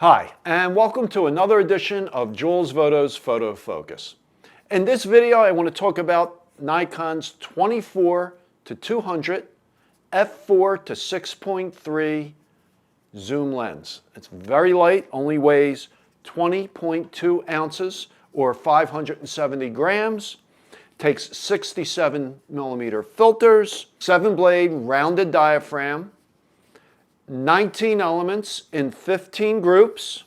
Hi, and welcome to another edition of Jules Voto's Photo Focus. In this video, I want to talk about Nikon's 24 to 200 f4 to 6.3 zoom lens. It's very light, only weighs 20.2 ounces or 570 grams. Takes 67 millimeter filters, 7-blade rounded diaphragm, 19 elements in 15 groups.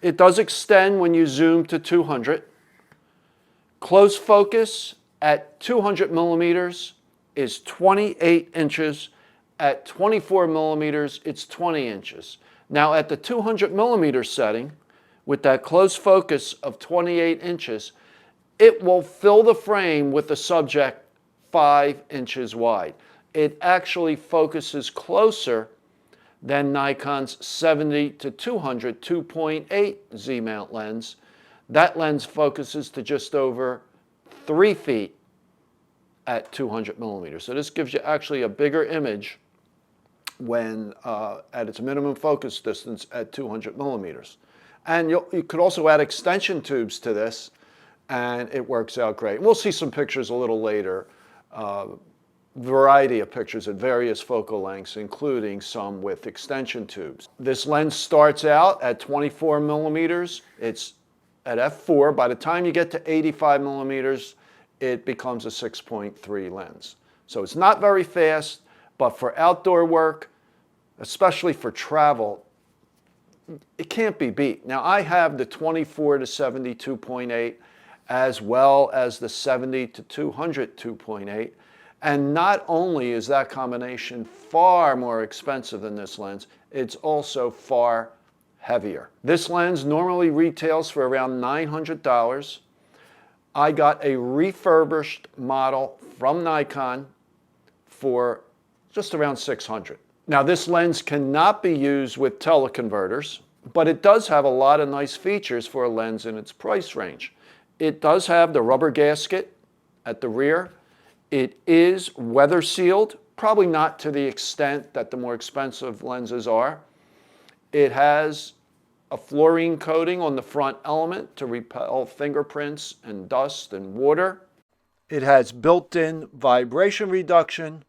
It does extend when you zoom to 200. Close focus at 200 millimeters is 28 inches. At 24 millimeters, it's 20 inches. Now at the 200 millimeter setting, with that close focus of 28 inches, it will fill the frame with the subject 5 inches wide. It actually focuses closer than Nikon's 70 to 200 2.8 Z mount lens. That lens focuses to just over 3 feet at 200 millimeters. So this gives you actually a bigger image when at its minimum focus distance at 200 millimeters. And you could also add extension tubes to this, and it works out great. We'll see some pictures a little later, variety of pictures at various focal lengths, including some with extension tubes. This lens starts out at 24 millimeters. It's at f4. By the time you get to 85 millimeters, it becomes a 6.3 lens. So it's not very fast, but for outdoor work, especially for travel, it can't be beat. Now I have the 24 to 70 2.8 as well as the 70 to 200 2.8. And not only is that combination far more expensive than this lens, it's also far heavier. This lens normally retails for around $900. I got a refurbished model from Nikon for just around $600. Now this lens cannot be used with teleconverters, but it does have a lot of nice features for a lens in its price range. It does have the rubber gasket at the rear. It is weather sealed, probably not to the extent that the more expensive lenses are. It has a fluorine coating on the front element to repel fingerprints and dust and water. It has built-in vibration reduction.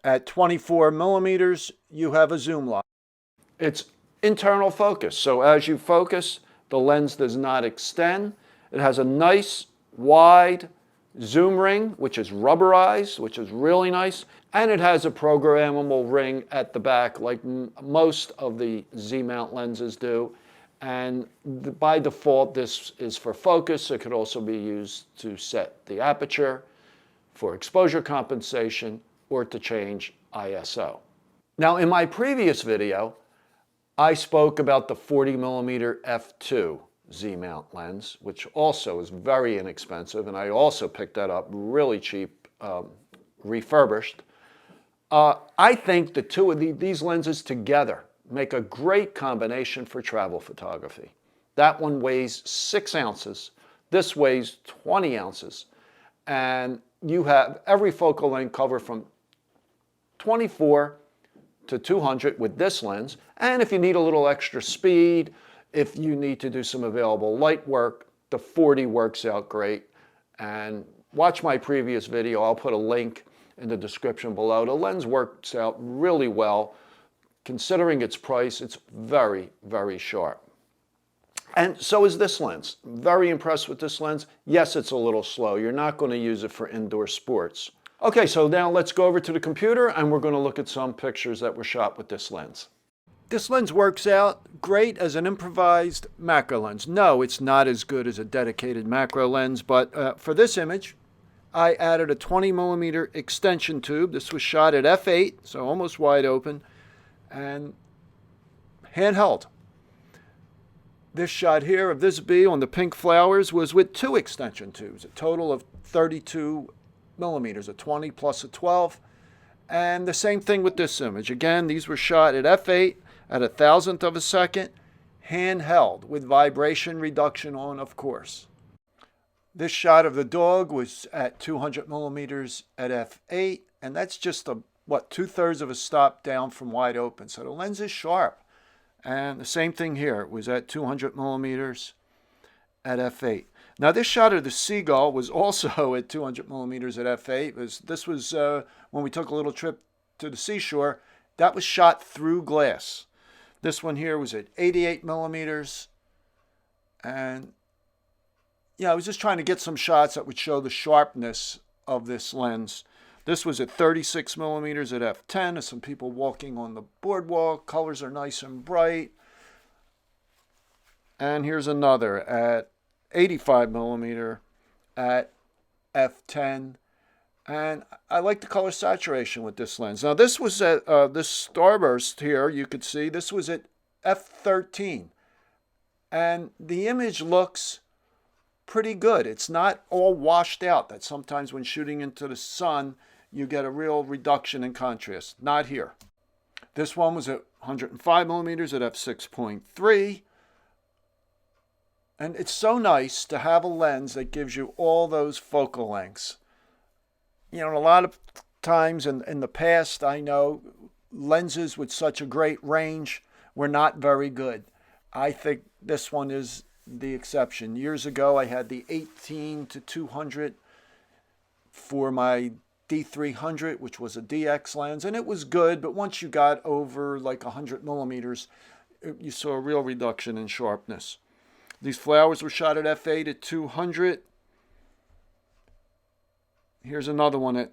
At 24 millimeters, you have a zoom lock. It's internal focus, so as you focus, the lens does not extend. It has a nice, wide zoom ring, which is rubberized, which is really nice, and it has a programmable ring at the back like most of the Z-mount lenses do. And by default, this is for focus. It could also be used to set the aperture, for exposure compensation, or to change ISO. Now, in my previous video, I spoke about the 40 millimeter f2 Z-mount lens, which also is very inexpensive, and I also picked that up really cheap, refurbished. I think the two of these lenses together make a great combination for travel photography. That one weighs 6 ounces, this weighs 20 ounces, and you have every focal length covered from 24 to 200 with this lens, and if you need a little extra speed, if you need to do some available light work, the 40 works out great. And watch my previous video. I'll put a link in the description below. The lens works out really well. Considering its price, it's very, very sharp. And so is this lens. Very impressed with this lens. Yes, it's a little slow. You're not going to use it for indoor sports. Okay, so now let's go over to the computer and we're going to look at some pictures that were shot with this lens. This lens works out great as an improvised macro lens. No, it's not as good as a dedicated macro lens, but for this image, I added a 20 millimeter extension tube. This was shot at f8, so almost wide open, and handheld. This shot here of this bee on the pink flowers was with 2 extension tubes, a total of 32 millimeters, a 20 plus a 12. And the same thing with this image. Again, these were shot at f8 at 1,000th of a second, handheld with vibration reduction on, of course. This shot of the dog was at 200 millimeters at f8, and that's just a, 2/3 of a stop down from wide open. So the lens is sharp. And the same thing here. It was at 200 millimeters at f8. Now this shot of the seagull was also at 200 millimeters at f8. This was when we took a little trip to the seashore. That was shot through glass. This one here was at 88 millimeters. And yeah, I was just trying to get some shots that would show the sharpness of this lens. This was at 36 millimeters at f10. There's some people walking on the boardwalk. Colors are nice and bright. And here's another at 85 millimeter at f10. And I like the color saturation with this lens. Now this was at this starburst here, you could see this was at f13. And the image looks pretty good. It's not all washed out. That sometimes when shooting into the sun, you get a real reduction in contrast. Not here. This one was at 105 millimeters at f6.3. And it's so nice to have a lens that gives you all those focal lengths. You know, a lot of times in the past, I know lenses with such a great range were not very good. I think this one is the exception. Years ago, I had the 18 to 200 for my D300, which was a DX lens, and it was good, but once you got over like 100 millimeters, you saw a real reduction in sharpness. These flowers were shot at f8 at 200. Here's another one at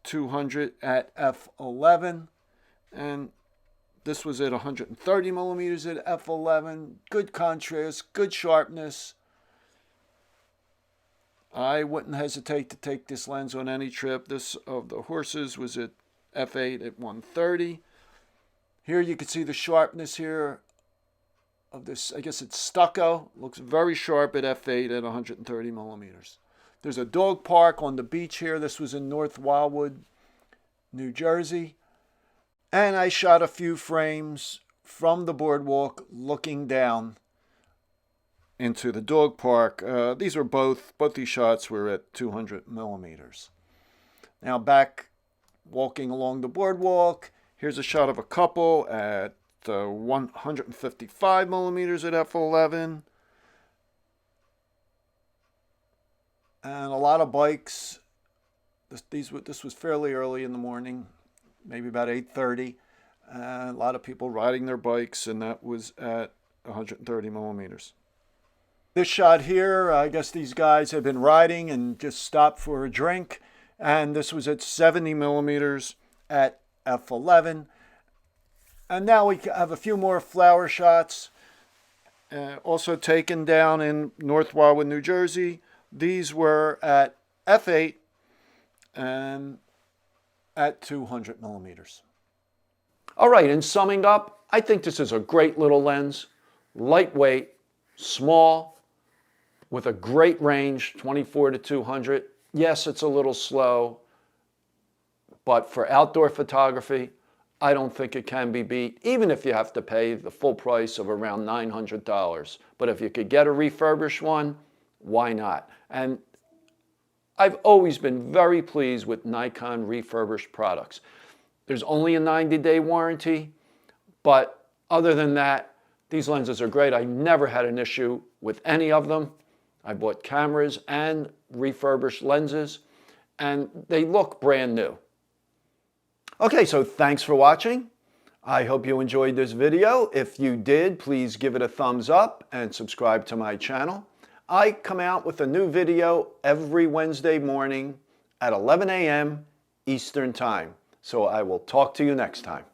200 at f11, and this was at 130 millimeters at f11. Good contrast, good sharpness. I wouldn't hesitate to take this lens on any trip. This of the horses was at f8 at 130. Here you can see the sharpness here of this. I guess it's stucco. Looks very sharp at f8 at 130 millimeters. There's a dog park on the beach here. This was in North Wildwood, New Jersey. And I shot a few frames from the boardwalk looking down into the dog park. These were both these shots were at 200 millimeters. Now back walking along the boardwalk, here's a shot of a couple at 155 millimeters at f11. And a lot of bikes. This was fairly early in the morning, maybe about 8:30. A lot of people riding their bikes, and that was at 130 millimeters. This shot here, I guess these guys have been riding and just stopped for a drink, and this was at 70 millimeters at f11. And now we have a few more flower shots, also taken down in North Wildwood, New Jersey. These were at f8 and at 200 millimeters. All right, in summing up, I think this is a great little lens, lightweight, small, with a great range, 24 to 200. Yes, it's a little slow, but for outdoor photography, I don't think it can be beat, even if you have to pay the full price of around $900. But if you could get a refurbished one, why not? And I've always been very pleased with Nikon refurbished products. There's only a 90-day warranty, but other than that, these lenses are great. I never had an issue with any of them. I bought cameras and refurbished lenses, and they look brand new. Okay, so thanks for watching. I hope you enjoyed this video. If you did, please give it a thumbs up and subscribe to my channel. I come out with a new video every Wednesday morning at 11 a.m. Eastern Time. So I will talk to you next time.